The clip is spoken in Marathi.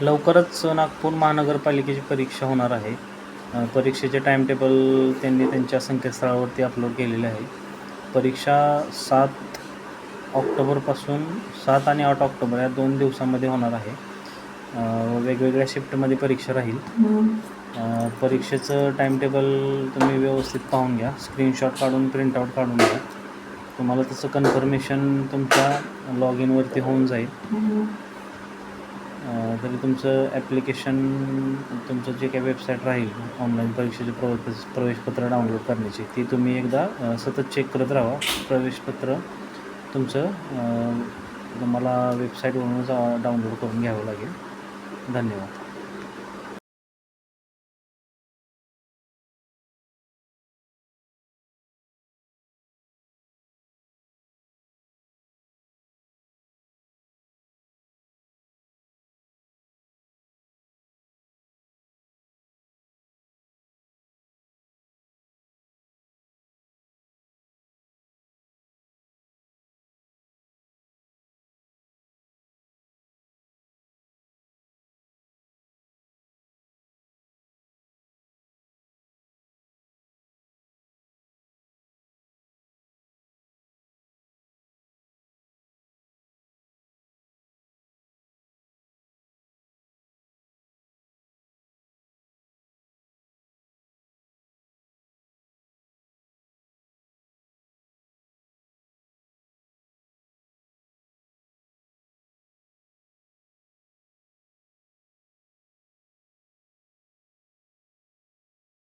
लवकरच नागपूर महानगरपालिकेची परीक्षा होणार आहे. परीक्षेचे टाईमटेबल त्यांनी त्यांच्या संकेतस्थळावरती अपलोड केलेले आहे. परीक्षा 7 ऑक्टोबरपासून 7 आणि 8 ऑक्टोबर या 2 दिवसांमध्ये होणार आहे. वेगवेगळ्या शिफ्टमध्ये परीक्षा राहील. परीक्षेचं टाईमटेबल तुम्ही व्यवस्थित पाहून घ्या. स्क्रीनशॉट काढून प्रिंटआउट काढून घ्या. तुम्हाला त्याचं कन्फर्मेशन तुमच्या लॉग इनवरती होऊन जाईल. तरी तुमचं ॲप्लिकेशन, तुमचं जे काही वेबसाईट राहील ऑनलाईन परीक्षेचे प्रवेशपत्र डाउनलोड करण्याची, ती तुम्ही एकदा सतत चेक करत राहा. प्रवेशपत्र तुमचं तुम्हाला वेबसाईटवरूनच डाउनलोड करून घ्यावं लागेल. धन्यवाद.